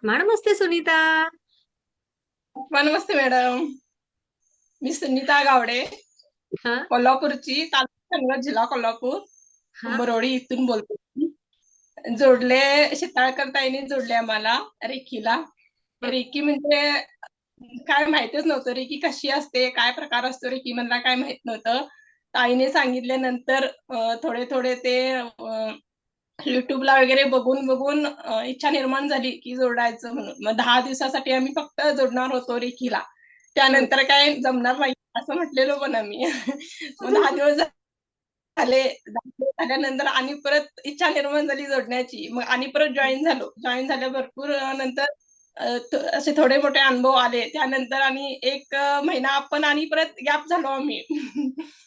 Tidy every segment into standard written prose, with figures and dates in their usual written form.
नमस्ते सुनीता. नमस्ते madam. मी सुनीता गावडे, हा. कोल्हापूरची, तालुका कनगल, जिल्हा कोल्हापूर, हा. बरोडी इथून बोलते. जोडले शेताळकर ताईने जोडले आम्हाला रेकीला. हं. रेकी म्हणजे काय माहितच नव्हतं. रेकी कशी असते, काय प्रकार असतो रेकी मधला काय माहित नव्हतं. ताईने सांगितल्यानंतर थोडे थोडे ते युट्यूबला वगैरे बघून बघून इच्छा निर्माण झाली की जोडायचं म्हणून. मग 10 दिवसासाठी आम्ही फक्त जोडणार होतो रेकीला. हं. त्यानंतर काय जमणार नाही असं म्हटलेलो पण आम्ही. मग 10 दिवस झाले. 10 दिवस झाल्यानंतर आणि परत इच्छा निर्माण झाली जोडण्याची. मग आणि परत जॉईन झालो. जॉईन झाल्या भरपूर नंतर असे थोडे मोठे अनुभव आले. त्यानंतर आणि एक महिना आपण आणि परत गॅप झालो आम्ही.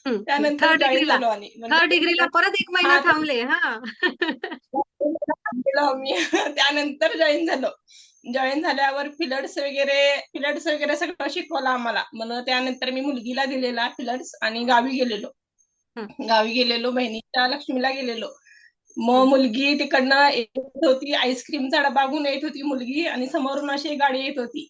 त्यानंतर थर्ड जॉईन डिग्रीला झालो आणि थर्ड म्हणजे डिग्रीला परत एक महिना हा थांबले. हा. गेलो आम्ही. त्यानंतर जॉईन झालो. जॉईन झाल्यावर फिलड्स वगैरे सगळं शिकवलं आम्हाला. मग त्यानंतर मी मुलगीला दिलेला फिलड्स आणि गावी गेलेलो. हं. गावी गेलेलो, बहिणीच्या लक्ष्मीला गेलेलो. मग हं. मुलगी तिकडनं येत होती, आईस्क्रीमचा डबा घेऊन येत होती मुलगी, आणि समोरून अशी एक गाडी येत होती.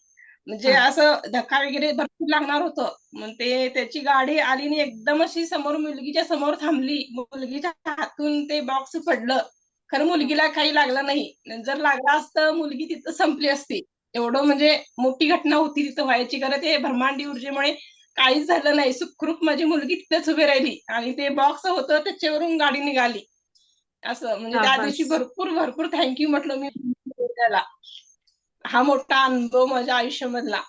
म्हणजे हं. असं धक्का वगैरे भरपूर लागणार होतं. मग त्याची गाडी आली आणि एकदम अशी समोर मुलगीच्या समोर थांबली. मुलगीच्या हातून ते बॉक्स पडलं. खरं हं. मुलगीला काही लागलं नाही. जर लागलं असतं मुलगी तिथं संपली असती. एवढं म्हणजे मोठी घटना होती तिथं व्हायची. खरं ते ब्रह्मांडी ऊर्जेमुळे काहीच झालं नाही. सुखरूप माझी मुलगी तिथेच उभी राहिली आणि ते बॉक्स होतं त्याच्यावरून गाडी निघाली. असं म्हणजे त्या शाबास. दिवशी भरपूर भरपूर थँक्यू म्हटलं मी त्याला. हा मोठा अनुभव माझ्या आयुष्यामधला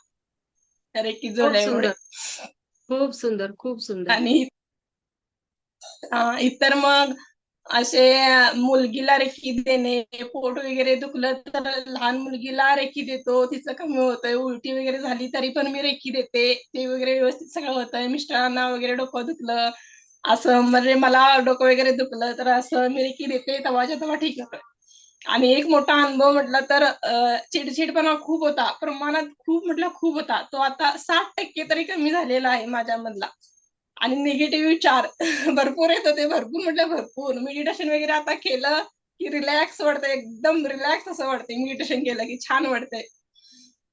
रेकी खूप जोडल्यामुळे. सुंदर. खूप सुंदर. खूप सुंदर. आणि इतर मग असे मुलगीला रेकी देणे, पोट वगैरे दुखलं तर लहान मुलगीला रेकी देतो, तिचं कमी होतंय. उलटी वगैरे झाली तरी पण मी रेकी देते, ते वगैरे व्यवस्थित सगळं होतंय. मिस्टरांना वगैरे डोकं दुखलं, असं म्हणजे मला डोकं वगैरे दुखलं तर असं मी रेकी देते, तेव्हाच्या तेव्हा ठीक होतं. आणि एक मोठा अनुभव म्हटलं तर चिडचिडपणा खूप होता, प्रमाणात खूप म्हटलं खूप होता. तो आता 60% तरी कमी झालेला आहे माझ्यामधला. आणि निगेटिव्ह विचार भरपूर येत होते. भरपूर म्हटलं भरपूर. मेडिटेशन वगैरे आता केलं की रिलॅक्स वाटतंय, एकदम रिलॅक्स असं वाटतंय. मेडिटेशन केलं की छान वाटतंय.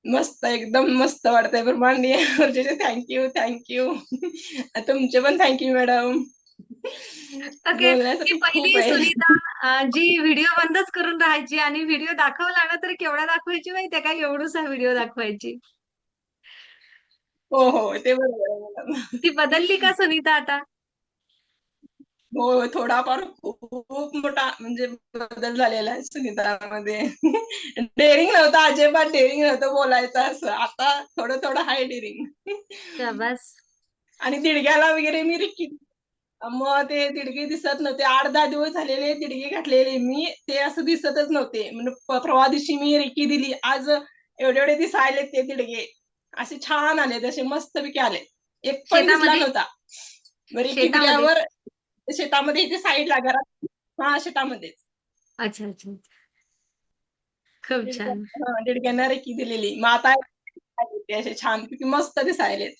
मस्त, एकदम मस्त वाटतंय. ब्रह्मांडीय ऊर्जेचे थँक्यू, थँक्यू. तुमचे पण थँक्यू मॅडम. ओके. ती बोलण्यासाठी खूप पहिली आहे. सुनीता जी व्हिडिओ बंदच करून राहायची आणि व्हिडिओ दाखवला ना तर केवढा दाखवायची माहितीये का? एवढूसा व्हिडिओ दाखवायची. हो, हो. ते बरोबर आहे मॅडम. ती बदलली का सुनीता आता? हो, थोडाफार खूप मोठा म्हणजे बदल झालेला आहे सुनीतामध्ये. डेअरिंग नव्हतं, अजिबात डेअरिंग नव्हतं बोलायचं असं. आता थोडं थोडं हाय डेअरिंग. शाबास. आणि दिडग्याला वगैरे मी रिक्की. मग ते दिडगे दिसत नव्हते. 8-10 दिवस झालेले दिडगे घातलेले मी, ते असं दिसतच नव्हते. म्हणजे परवा दिवशी मी रिक्की दिली. आज एवढे एवढे दिसायले ते दिडगे. असे छान आले, तसे मस्तपैकी आले. एक पण दिसला शेतामध्ये. नव्हता. रिक्की शेतामध्ये. दिल्यावर शेतामध्ये इथे साईडला घरात. हा, शेतामध्येच. अच्छा, अच्छा, अच्छा. खूप छान. दीडग्यांना रेकी दिलेली. मग आता ते असे छान किती मस्त दिसायलेत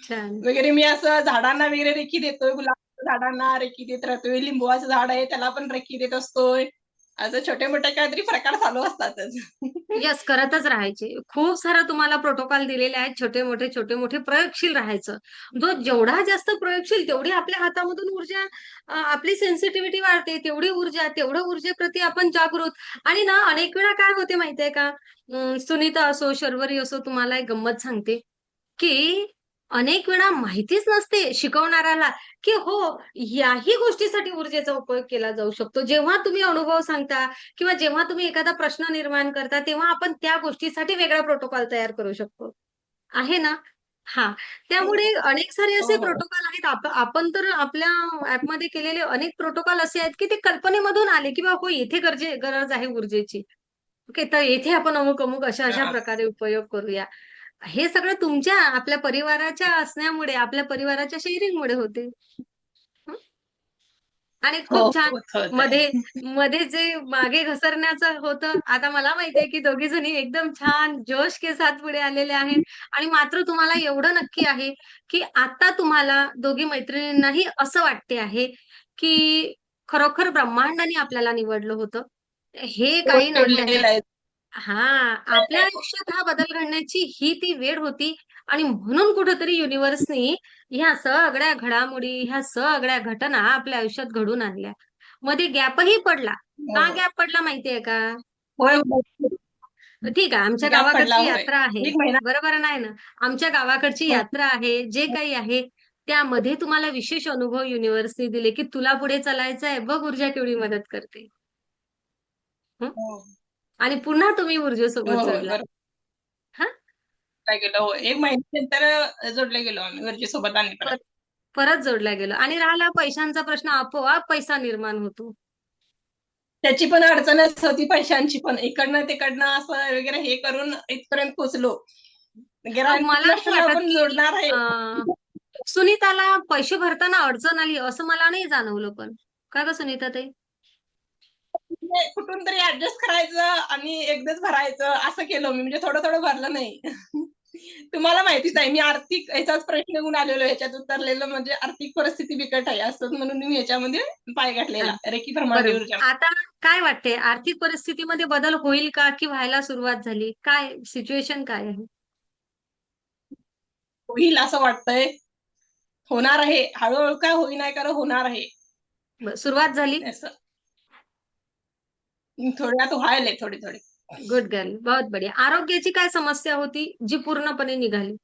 छान. वगैरे. मी असं झाडांना वगैरे रेकी देतोय. गुलाबाच्या झाडांना रेकी देत राहतोय. लिंबूचं झाड आहे त्याला पण रेकी देत असतोय. असं छोटे मोठे काहीतरी प्रकार चालू असतातच. यस, करतच राहायचे. खूप सारं तुम्हाला प्रोटोकॉल दिलेले आहेत. छोटे मोठे प्रयोगशील राहायचं. जो जेवढा जास्त प्रयोगशील तेवढी आपल्या हातामधून ऊर्जा, आपली सेन्सिटिव्हिटी वाढते. तेवढी ऊर्जा, तेवढं ऊर्जेप्रती आपण जागृत. आणि ना अनेक वेळा काय होते माहितीये का? सुनीता असो, शर्वरी असो, तुम्हाला एक गंमत सांगते की अनेक वेळा माहितीच नसते शिकवणाऱ्याला की हो, याही गोष्टीसाठी ऊर्जेचा उपयोग केला जाऊ शकतो. जेव्हा तुम्ही अनुभव सांगता किंवा जेव्हा तुम्ही एखादा प्रश्न निर्माण करता, तेव्हा आपण त्या गोष्टीसाठी वेगळा प्रोटोकॉल तयार करू शकतो. आहे ना? हां. हो, त्यामुळे अनेक सारे हो, असे हो. प्रोटोकॉल आहेत. आपण तर आपल्या ॲपमध्ये केलेले अनेक प्रोटोकॉल असे आहेत, की ते कल्पनेमधून आले, की हो, येथे गरज आहे ऊर्जेची. ओके, तर येथे आपण अमुक-अमुक अशा-अशा हा. प्रकारे उपयोग करूया. हे सगळं तुमच्या आपल्या परिवाराच्या असण्यामुळे, आपल्या परिवाराच्या शेअरिंगमुळे होते. हं. आणि हो, खूप छान. होत मध्ये आहे. मध्ये जे मागे घसरण्याचं होतं, आता मला माहितीये की दोघी जणी एकदम छान जोश के साथ पुढे आलेल्या आहेत. आणि मात्र तुम्हाला एवढं नक्की आहे, की आता तुम्हाला दोघी मैत्रिणींनाही असं वाटते आहे, की खरोखर ब्रह्मांडाने आपल्याला निवडलं होतं. हे काही नाही आहे. निवडलेलं आहे. हा, आपल्या आयुष्यात हा बदल घडण्याची ही ती वेळ होती. आणि म्हणून कुठेतरी युनिव्हर्सनी ह्या सगळ्या घडामोडी, ह्या सगळ्या घटना आपल्या आयुष्यात घडून आणल्या. मध्ये गॅपही पडला. का हो. गॅप पडला माहितीये का? होय, ठीक आहे, आमच्या गॅप पडला गावाकडची होय. यात्रा आहे. 1 महिना. बरोबर नाही ना? आमच्या गावाकडची हो, यात्रा आहे, जे काही आहे त्यामध्ये तुम्हाला विशेष अनुभव युनिव्हर्सने दिले, की तुला पुढे चालायचं आहे, बघ ऊर्जा केवढी मदत करते. हं? हो, आणि पुन्हा तुम्ही हो, ऊर्जेसोबत होय, जोडला. बरोबर हा, गेलो. हो, 1 महिन्यानंतर जोडले गेलो आम्ही वरजेसोबत आणि परत. परत जोडला गेलो. आणि राहिला पैशांचा प्रश्न, आपोआप पैसा निर्माण होतो. त्याची पण अडचणच होती पैशांची पण. इकडनं तिकडनं असं वगैरे हे करून इथपर्यंत पोहोचलो. मला नाही ग्रँडमास्टरला वाटत पण की जोडणार आहे. सुनीताला पैसे भरताना अडचण आली असं मला नाही जाणवलं. पण का ग सुनीता ताई? म्हणजे कुठून तरी ऍडजस्ट करायचं आणि एकदाच भरायचं असं केलं मी. म्हणजे थोडं थोडं भरलं नाही. तुम्हाला माहितीच आहे, मी आर्थिक ह्याचाच प्रश्न घेऊन आलेलो, ह्याच्यात उतरलेलं म्हणजे आर्थिक परिस्थिती बिकट आहे असं म्हणून मी ह्याच्यामध्ये पाय घातलेला रेकी ब्रह्मांडी बरं, ऊर्जा. आता काय वाटते, आर्थिक परिस्थितीमध्ये बदल होईल का, की व्हायला सुरुवात झाली? काय सिच्युएशन काय आहे? होईल असं वाटतंय. होणार आहे, हळूहळू काय होईना कारण होणार आहे सुरुवात झाली. असं. थोड्यात व्हायलंय थोडी थोडी. गुड गर्ल, बहुत बढिया. आरोग्याची काय समस्या होती जी पूर्णपणे निघाली?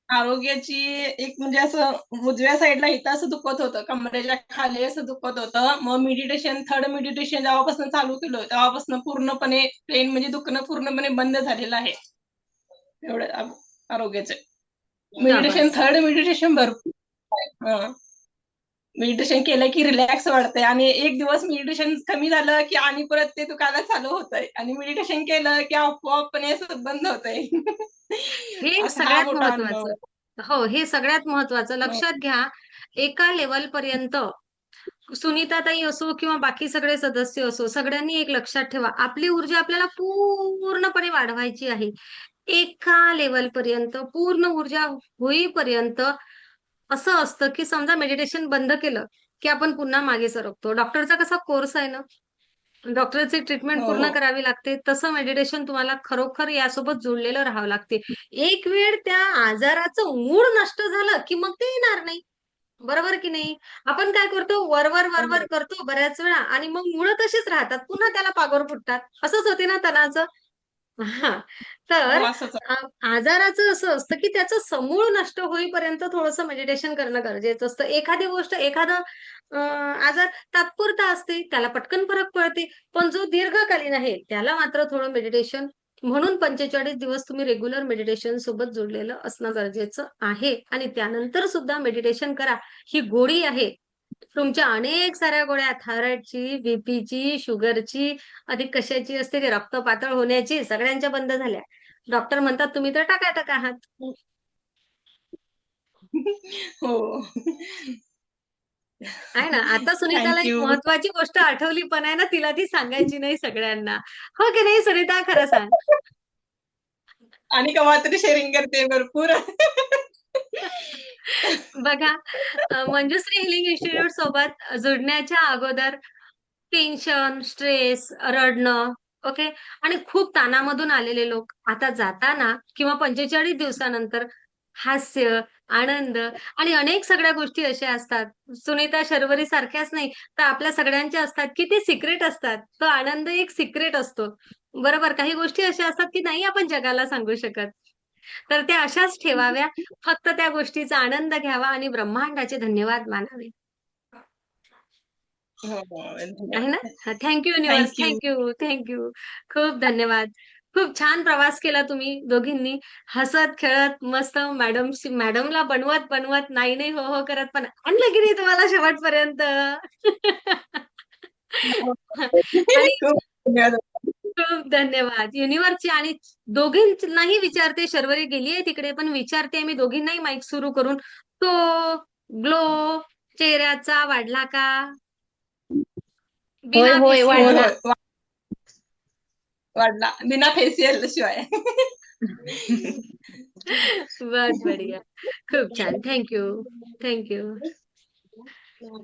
आरोग्याची एक म्हणजे असं उजव्या साईडला इथं असं दुखत होतं, कमरेच्या खाली असं दुखत होतं. मग मेडिटेशन, थर्ड मेडिटेशन जेव्हापासून चालू केलं तेव्हापासून पूर्णपणे पेन म्हणजे दुखणं पूर्णपणे बंद झालेलं आहे. एवढं आरोग्याचं. मेडिटेशन, शाबास. थर्ड मेडिटेशन भरपूर. मेडिटेशन केलं की रिलॅक्स वाटतंय आणि एक दिवस मेडिटेशन कमी झालं की आणि परत ते दुखायला चालू होतंय आणि मेडिटेशन केलं की आपोआपपणे असं बंद होतंय. हे असा हा सगळ्यात मोठा अनुभव महत्वाचं. हो, हे सगळ्यात महत्वाचं आहे. लक्षात घ्या. एका लेवल पर्यंत सुनीताताई असो किंवा बाकी सगळे सदस्य असो, सगळ्यांनी एक लक्षात ठेवा, आपली ऊर्जा आपल्याला पूर्णपणे वाढवायची आहे. एका लेवल पर्यंत पूर्ण ऊर्जा होईपर्यंत असं असतं, की समजा मेडिटेशन बंद केलं, की आपण पुन्हा मागे सरकतो. डॉक्टरचा कसा कोर्स आहे ना, डॉक्टरची ट्रीटमेंट हो, पूर्ण हो. करावी लागते. तसं मेडिटेशन तुम्हाला खरोखर यासोबत जोडलेलं राहावं लागते. एक वेळ त्या आजाराचं मूळ नष्ट झालं, की मग ते येणार नाही. बरोबर की नाही? आपण काय करतो, वरवर, वरवर हो, करतो बऱ्याच वेळा आणि मग मुळं तशीच राहतात. पुन्हा त्याला पागोर फुटतात. असंच होते ना तणाचं? हां. हो, तर असंच आहे. अ, आजाराचं असं असतं, की त्याचं समूळ नष्ट होईपर्यंत थोडंसं मेडिटेशन करणं गरजेचं असतं. एखादी गोष्ट, एखादा आजार तात्पुरता असते, त्याला पटकन फरक पडते. पण जो दीर्घकालीन आहे, त्याला मात्र थोडं मेडिटेशन, म्हणून 45 दिवस तुम्ही रेग्युलर मेडिटेशन सोबत जोडलेलं असणं गरजेचं आहे. आणि त्यानंतर सुद्धा मेडिटेशन करा. ही गोडी आहे. तुमच्या अनेक साऱ्या गोळ्या, थायरॉइडची, बीपीची, शुगरची, अधिक कशाची असते ते रक्त पातळ होण्याची, सगळ्यांच्या बंद झाल्या. डॉक्टर म्हणतात तुम्ही तर टकाटक आहात. हो. आहे ना? आता सुनीताला थँक एक यू. महत्वाची गोष्ट आठवली पण आहे ना, तिला ती सांगायची नाही सगळ्यांना. हो की नाही सुनीता, खरं सांग? आणि केव्हा तरी शेअरिंग करते भरपूर. बघा, मंजुश्री हिलिंग इन्स्टिट्यूट सोबत जोडण्याच्या अगोदर टेन्शन, स्ट्रेस, रडणं, ओके, आणि खूप ताणामधून आलेले लोक आता जाताना किंवा 45 दिवसानंतर हास्य, आनंद आणि अनेक सगळ्या गोष्टी अशा असतात. सुनीता शर्वरी सारख्याच नाही, तर आपल्या सगळ्यांच्या असतात, की ते सिक्रेट असतात. तो आनंद एक सिक्रेट असतो. बरोबर, काही गोष्टी अशा असतात, की नाही आपण जगाला सांगू शकत. तर त्या अशाच ठेवाव्या. फक्त त्या गोष्टीचा आनंद घ्यावा आणि ब्रह्मांडाचे धन्यवाद मानावे. हो, हो. आहे ना? धन्यवाद. Thank you universe. Thank you. Thank you, thank you. खूप धन्यवाद. खूप छान प्रवास केला तुम्ही दोघींनी. हसत, खेळत, मस्त मॅडमला बनवत, बनवत, नाही, नाही, हो, हो करत पण आणलं की नाही तुम्हाला शेवटपर्यंत. आणि खूप धन्यवाद. खूप धन्यवाद. युनिव्हर्सची आणि दोघींनाही विचारते, शर्वरी गेलीये तिकडे, पण विचारते मी दोघींनाही माईक सुरू करून, तो ग्लो चेहऱ्याचा वाढला का? होय बिना होय होय, फेशियल? वाढला. होय. वाढला. बिना फेशियल शिवाय. बहुत बढ़िया. खूप छान. Thank you. Thank you.